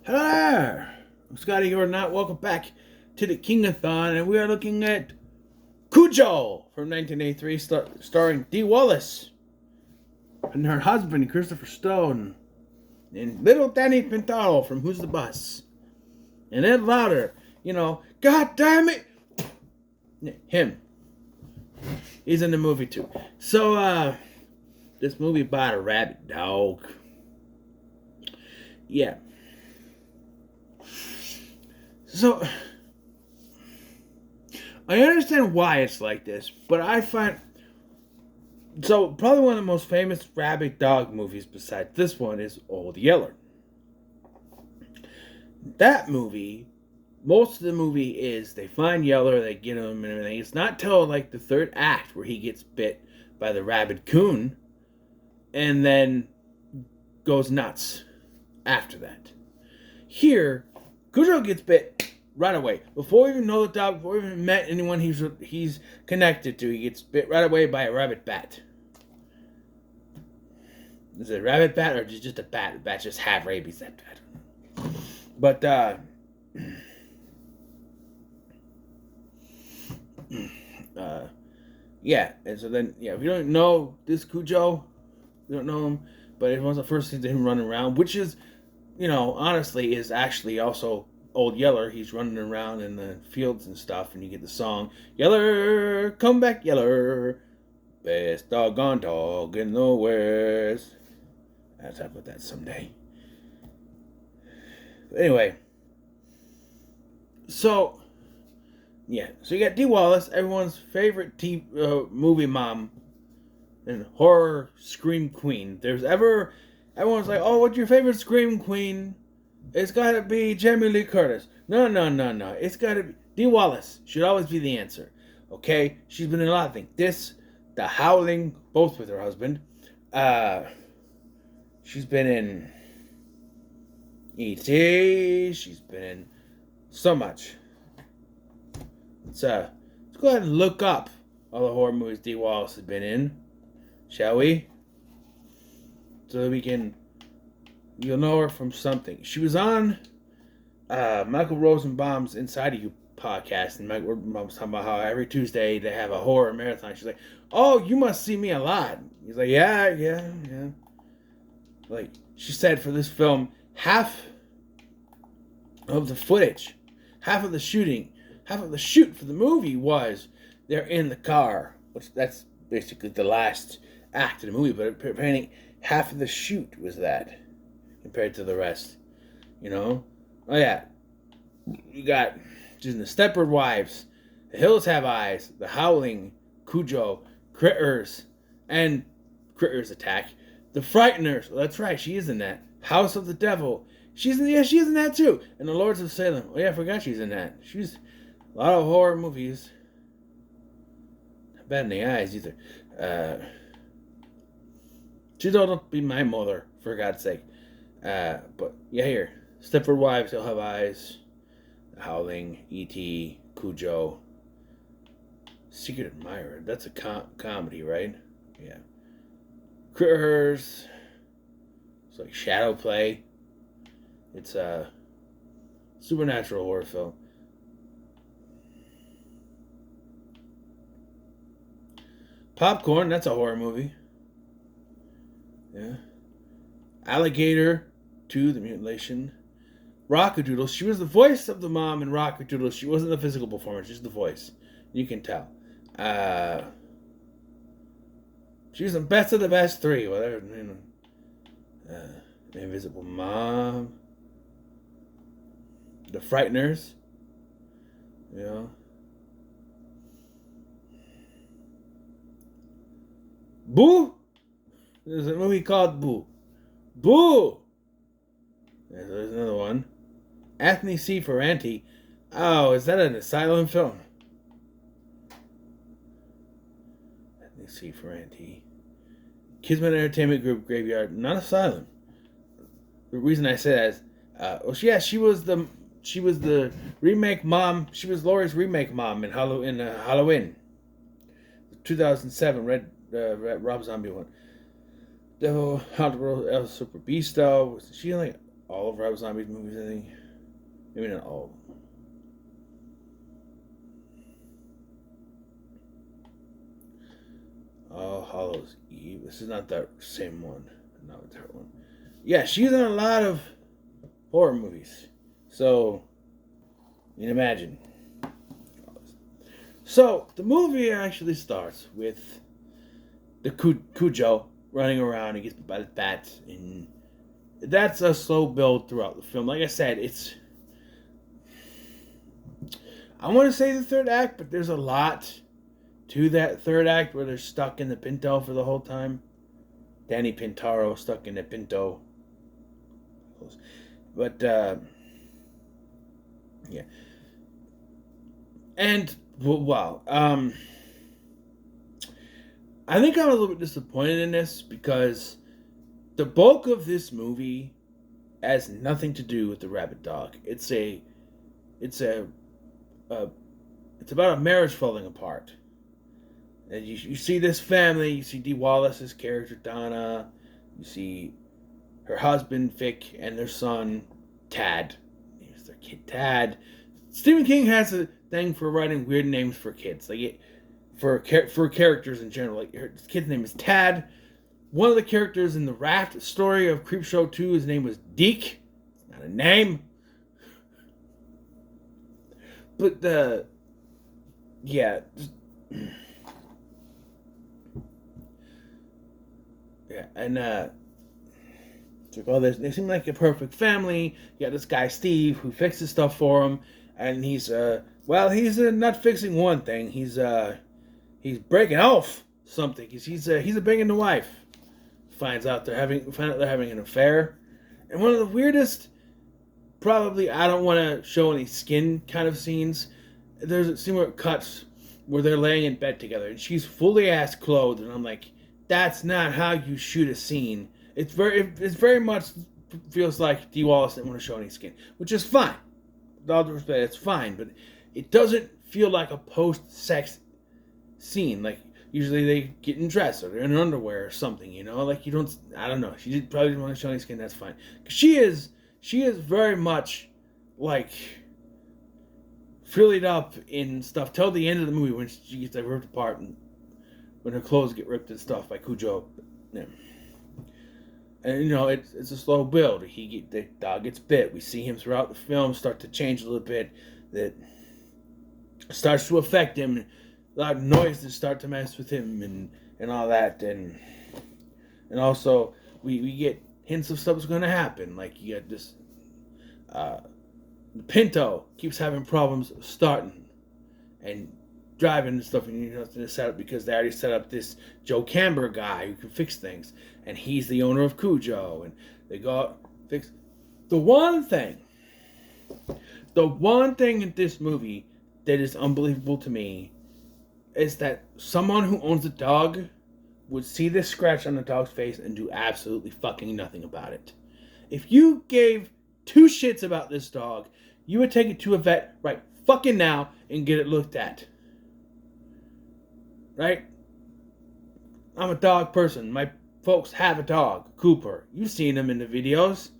Hello there! I'm Scotty or not. Welcome back to the King-A-Thon, and we are looking at Cujo from 1983, starring Dee Wallace and her husband, Christopher Stone, and little Danny Pintado from Who's the Bus, and Ed Lauder. God damn it! Him. He's in the movie too. So, this movie about a rabbit dog. Yeah. So, I understand why it's like this, but I find so probably one of the most famous rabbit dog movies besides this one is Old Yeller. That movie, most of the movie is they find Yeller, they get him and everything. It's not till like the third act where he gets bit by the rabid coon and then goes nuts after that. Here, Cujo gets bit right away. Before we even know the dog, before we even met anyone he's connected to, he gets bit right away by a rabbit bat. Is it a rabbit bat or just a bat? The bat just have rabies. That I don't know. But yeah, and so then if you don't know this Cujo, you don't know him, but it was the first thing to him running around, which is, honestly, is actually also Old Yeller. He's running around in the fields and stuff, and you get the song, Yeller, come back, Yeller, best doggone dog in the West. I'll talk about that someday. But anyway, so you got Dee Wallace, everyone's favorite movie mom and horror scream queen. Everyone's like, oh, what's your favorite scream queen? It's gotta be Jamie Lee Curtis. No. It's gotta be Dee Wallace. Should always be the answer. Okay? She's been in a lot of things. The Howling, both with her husband. She's been in E.T. She's been in so much. Let's go ahead and look up all the horror movies Dee Wallace has been in, shall we? So that you'll know her from something. She was on Michael Rosenbaum's Inside of You podcast, and Michael Rosenbaum was talking about how every Tuesday they have a horror marathon. She's like, oh, you must see me a lot. He's like, yeah. Like, she said for this film, half of the footage, half of the shoot for the movie was they're in the car, which that's basically the last act of the movie, but apparently half of the shoot was that compared to the rest, Oh yeah, you got just in the Stepford Wives, The Hills Have Eyes, The Howling, Cujo, Critters, and Critters Attack, The Frighteners. Well, that's right, she is in that. House of the Devil. She's in that too. And The Lords of Salem. Oh yeah, I forgot she's in that. She's a lot of horror movies. Not bad in the eyes either. She don't be my mother, for God's sake. But yeah, here. Stepford Wives, He'll Have Eyes, The Howling, E.T., Cujo, Secret Admirer. That's a comedy, right? Yeah. Critters. It's like Shadow Play. It's a supernatural horror film. Popcorn, that's a horror movie. Yeah. Alligator 2, The Mutilation. Rockadoodle. She was the voice of the mom in Rockadoodle. She wasn't the physical performer, just the voice. You can tell. She was the best of the best 3. Whatever, The Invisible Mom. The Frighteners. Boo! There's a movie called Boo. Boo! There's another one. Anthony C. Ferranti. Oh, is that an asylum film? Anthony C. Ferranti. Kismet Entertainment Group Graveyard. Not asylum. The reason I say that is, she was the remake mom. She was Laurie's remake mom in Halloween. 2007 Red Rob Zombie one. Devil, Hunter El Super Beasto. She like all of Rob Zombie's movies, I think. Maybe not all. All Hallows Eve. This is not that same one. Not that one. Yeah, she's in a lot of horror movies. So, you can imagine. So, the movie actually starts with the Cujo running around. He gets bit by the bat. And that's a slow build throughout the film. Like I said, it's... I want to say the third act, but there's a lot to that third act where they're stuck in the Pinto for the whole time. Danny Pintaro stuck in the Pinto. But, yeah. And, wow. I think I'm a little bit disappointed in this because the bulk of this movie has nothing to do with the rabbit dog. It's about a marriage falling apart. And you see this family, you see Dee Wallace's character, Donna, you see her husband, Vic, and their son, Tad. Here's their kid, Tad. Stephen King has a thing for writing weird names for kids, for characters in general. Like, his kid's name is Tad. One of the characters in the Raft story of Creepshow 2, his name was Deke. It's not a name. But, yeah, yeah, and, they seem like a perfect family. You got this guy, Steve, who fixes stuff for him, and he's not fixing one thing. He's breaking off something. He's banging the wife. Find out they're having an affair, and one of the weirdest, probably, I don't want to show any skin kind of scenes. There's a scene where it cuts where they're laying in bed together, and she's fully ass clothed, and I'm like, that's not how you shoot a scene. It's very much feels like Dee Wallace didn't want to show any skin, which is fine. With all due respect, it's fine, but it doesn't feel like a post-sex scene. Like, usually they get in dress or they're in underwear or something, you know? Like, I don't know. She probably didn't want to show any skin, that's fine. 'Cause she is very much, like, frillied up in stuff till the end of the movie when she gets, like, ripped apart and when her clothes get ripped and stuff by Cujo. Yeah. And, you know, it's a slow build. The dog gets bit. We see him throughout the film start to change a little bit. That starts to affect him. Loud noises start to mess with him and all that. And also, we get hints of stuff's going to happen. Like, you got this... Pinto keeps having problems starting and driving and stuff, and you know, to set up because they already set up this Joe Camber guy who can fix things, and he's the owner of Cujo, and they go fix the one thing in this movie that is unbelievable to me is that someone who owns a dog would see this scratch on the dog's face and do absolutely fucking nothing about it. If you gave two shits about this dog, you would take it to a vet right fucking now and get it looked at. Right? I'm a dog person. My folks have a dog, Cooper. You've seen him in the videos.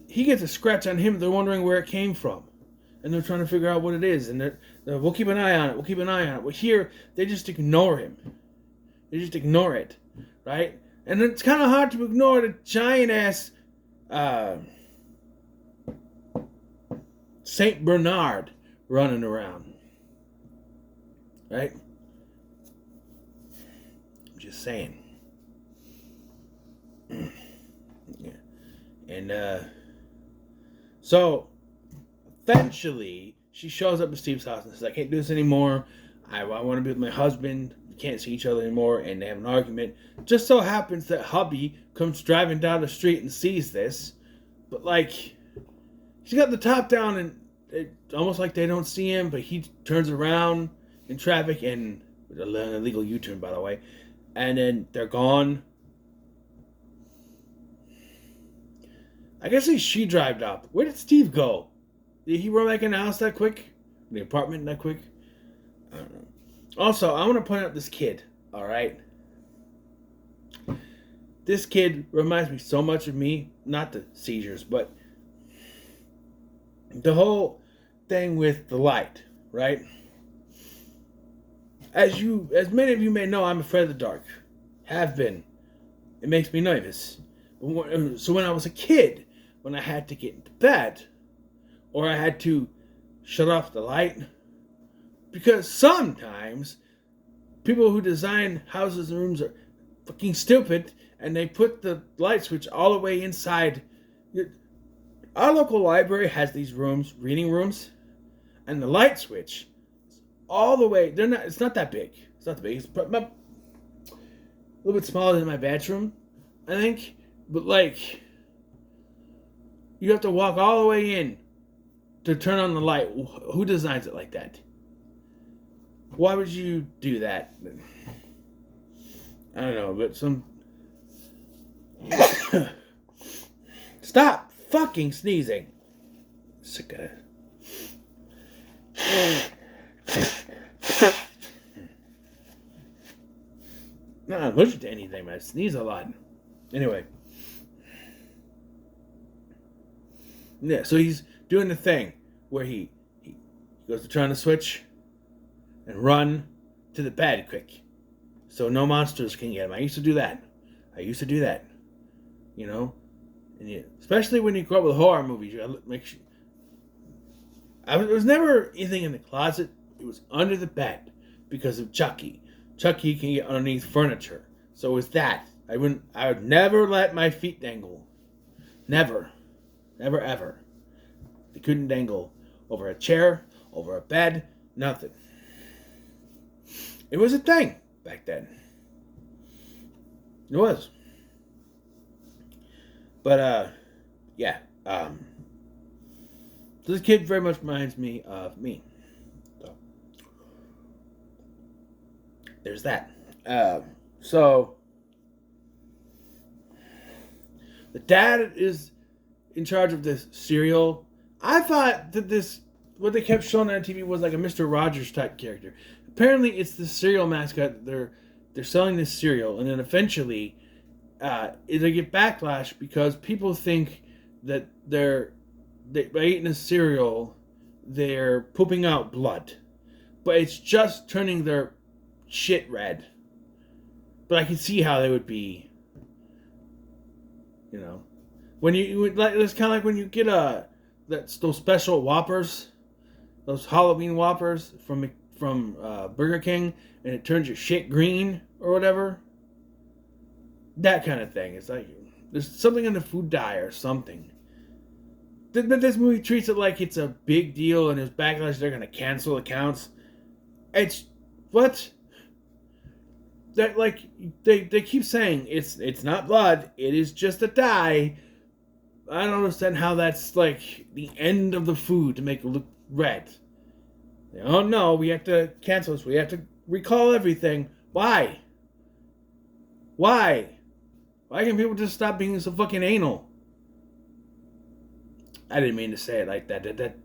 He gets a scratch on him. They're wondering where it came from. And they're trying to figure out what it is. And we'll keep an eye on it. Well, here, they just ignore him. They just ignore it. Right? And it's kind of hard to ignore the giant-ass Saint Bernard running around. Right? I'm just saying. Yeah. And so eventually she shows up at Steve's house and says, I can't do this anymore. I want to be with my husband. We can't see each other anymore. And they have an argument. Just so happens that hubby comes driving down the street and sees this. But, like, she's got the top down and it's almost like they don't see him, but he turns around in traffic and with an illegal U-turn, by the way. And then they're gone. I guess she drove up. Where did Steve go? Did he run back in the house that quick? The apartment that quick? I don't know. Also, I want to point out this kid, alright? this kid reminds me so much of me. Not the seizures, but the whole thing with the light, right? As many of you may know, I'm afraid of the dark. Have been. It makes me nervous. So when I was a kid, when I had to get into bed, or I had to shut off the light, because sometimes people who design houses and rooms are fucking stupid, and they put the light switch all the way inside. Our local library has these rooms, reading rooms, and the light switch all the way. They're not. It's not that big. It's not that big. It's a little bit smaller than my bedroom, I think. But like, you have to walk all the way in to turn on the light. Who designs it like that? Why would you do that? I don't know, but some. Stop fucking sneezing. Sick of it. No, I'm allergic to anything, but I sneeze a lot. Anyway. Yeah, so he's doing the thing where he goes to turn the switch and run to the bed quick, so no monsters can get him. I used to do that. You know? And especially when you grow up with horror movies, you gotta make sure. It was never anything in the closet. It was under the bed because of Chucky. Chucky can get underneath furniture. So it was that. I would never let my feet dangle. Never. Never ever. They couldn't dangle over a chair, over a bed, nothing. It was a thing back then. It was. But yeah. This kid very much reminds me of me. So there's that. So the dad is in charge of this cereal. I thought that what they kept showing on TV was like a Mr. Rogers type character. Apparently, it's the cereal mascot. They're selling this cereal, and then eventually, they get backlash because people think that by eating a cereal, they're pooping out blood, but it's just turning their shit red. But I can see how they would be. You know, when you like, it's kind of like when you get those special Whoppers, those Halloween Whoppers from Burger King, and it turns your shit green or whatever. That kind of thing. It's like there's something in the food dye or something. But this movie treats it like it's a big deal, and there's backlash. They're gonna cancel accounts. It's what? That like they keep saying it's not blood. It is just a dye. I don't understand how that's like the end of the food to make it look red. Oh no, we have to cancel this. We have to recall everything. Why? Why can people just stop being so fucking anal? I didn't mean to say it like that.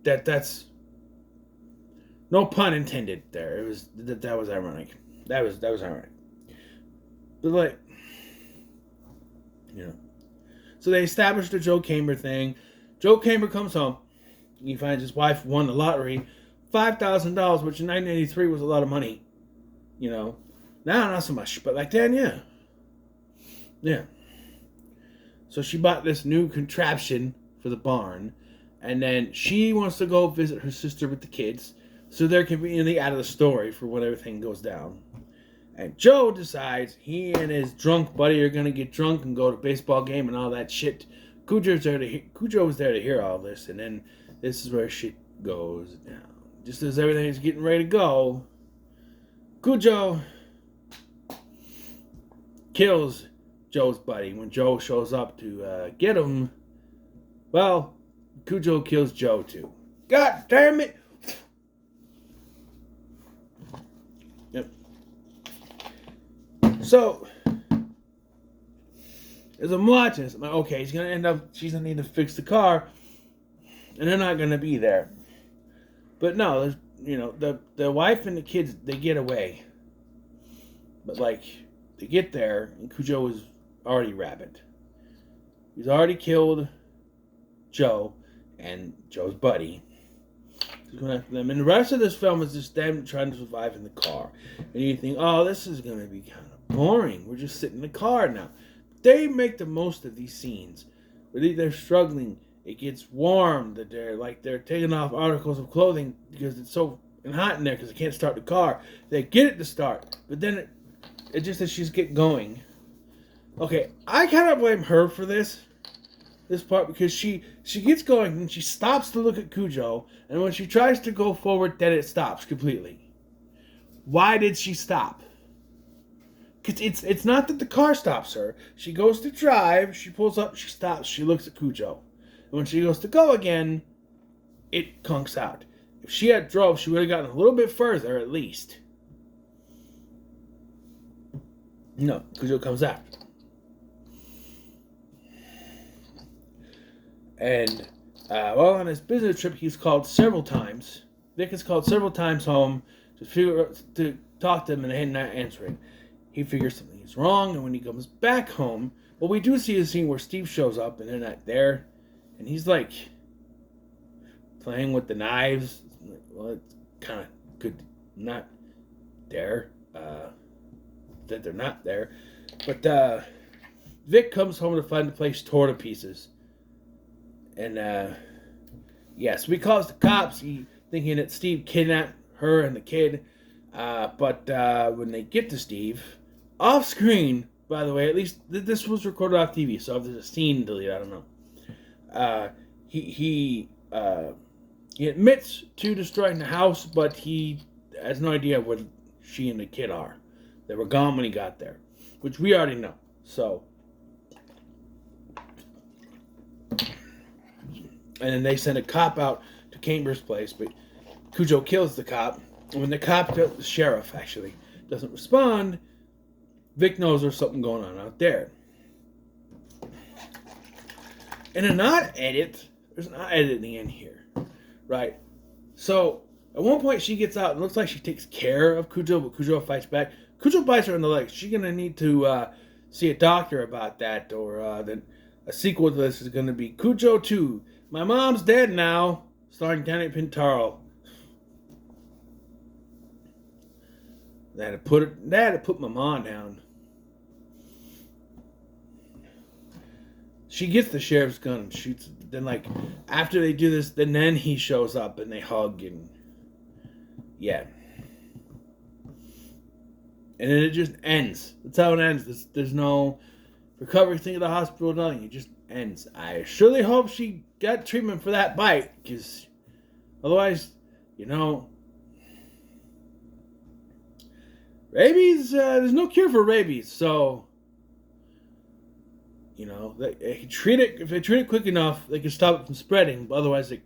That's no pun intended there. It was that was ironic. That was ironic. But like, you know. So they established the Joe Camber thing. Joe Camber comes home. He finds his wife won the lottery. $5,000, which in 1983 was a lot of money. You know. Now, not so much. But like then, yeah. Yeah. So she bought this new contraption for the barn. And then she wants to go visit her sister with the kids. So they're conveniently out of the story for when everything goes down. And Joe decides he and his drunk buddy are going to get drunk and go to a baseball game and all that shit. Cujo was there to hear all this. And then this is where shit goes down. Just as everything is getting ready to go, Cujo kills Joe's buddy. When Joe shows up to get him, well, Cujo kills Joe too. God damn it! Yep. So, as I'm watching this, I'm like, okay, she's gonna need to fix the car, and they're not gonna be there. But no, there's, the wife and the kids, they get away. But like, they get there, and Cujo is already rabid. He's already killed Joe and Joe's buddy. He's going after them. And the rest of this film is just them trying to survive in the car. And you think, oh, this is going to be kind of boring. We're just sitting in the car now. They make the most of these scenes where they're struggling. It gets warm. That they're taking off articles of clothing because it's so hot in there because they can't start the car. They get it to start, but then it just as she's getting going. Okay, I kind of blame her for this part because she gets going and she stops to look at Cujo, and when she tries to go forward, then it stops completely. Why did she stop? Because it's not that the car stops her. She goes to drive, she pulls up, she stops, she looks at Cujo. And when she goes to go again, it conks out. If she had drove, she would have gotten a little bit further at least. No, Cujo comes after. And while on his business trip, he's called several times. Vic is called several times home to talk to him, and they're not answering. He figures something is wrong, and when he comes back home, well, we do see a scene where Steve shows up, and they're not there, and he's like playing with the knives. Well, it's kind of good, not there. That they're not there, but Vic comes home to find the place torn to pieces. And, yes, he calls the cops, thinking that Steve kidnapped her and the kid. But when they get to Steve, off screen, by the way, at least this was recorded off TV, so if there's a scene deleted, I don't know. He admits to destroying the house, but he has no idea where she and the kid are. They were gone when he got there, which we already know. So, and then they send a cop out to Cambridge's place, but Cujo kills the cop. And when the sheriff actually, doesn't respond, Vic knows there's something going on out there. In an odd edit, there's an odd editing in here, right? So, at one point she gets out and looks like she takes care of Cujo, but Cujo fights back. Cujo bites her in the leg. She's going to need to see a doctor about that, or then a sequel to this is going to be Cujo 2. My Mom's Dead Now, starring Danny Pintaro. They had to put my mom down. She gets the sheriff's gun and shoots. Then, after they do this, then he shows up and they hug and yeah. And then it just ends. That's how it ends. There's no recovery thing at the hospital, nothing. It just ends. I surely hope she got treatment for that bite, because otherwise, rabies, there's no cure for rabies, so, they can treat it. If they treat it quick enough, they can stop it from spreading, but otherwise they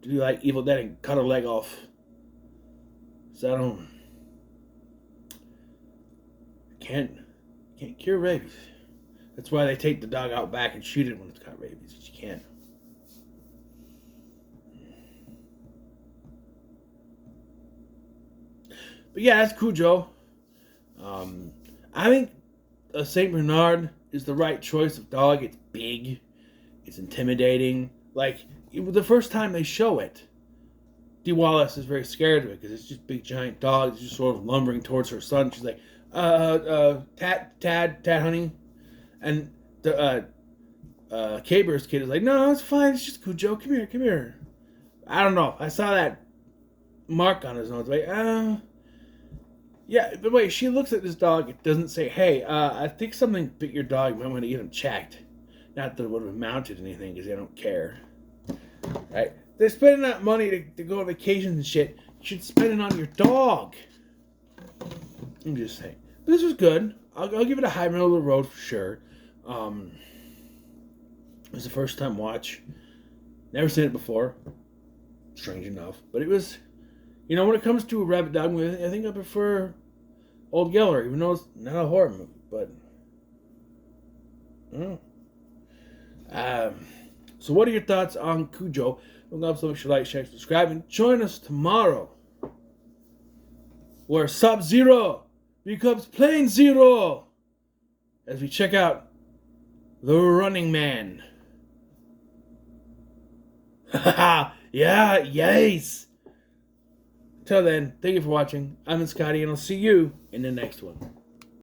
do like Evil Dead and cut her leg off. So I don't... Can't cure rabies. That's why they take the dog out back and shoot it when it's got rabies. You can't. But yeah, that's Cujo. I think a Saint Bernard is the right choice of dog. It's big. It's intimidating. The first time they show it, Dee Wallace is very scared of it because it's just big giant dog. It's just sort of lumbering towards her son. She's like, Tad, honey. And the K-Bird's kid is like, no, it's fine. It's just Cujo. Come here. I don't know. I saw that mark on his nose. Yeah, but wait, she looks at this dog. It doesn't say, hey, I think something bit your dog. You might want to get him checked. Not that it would have amounted to anything because they don't care. Right? They're spending that money to go on vacations and shit. You should spend it on your dog. I'm just saying. But this was good. I'll give it a high middle of the road for sure. It was a first time watch. Never seen it before. Strange enough. But it was, when it comes to a rabbit dog movie, I think I prefer Old Yeller, even though it's not a horror movie. But, so what are your thoughts on Cujo? Don't forget to make sure you like, share, subscribe, and join us tomorrow, where Sub-Zero becomes Plain Zero, as we check out The Running Man. Haha, yeah, yes. Till then, thank you for watching. I'm Scotty, and I'll see you in the next one.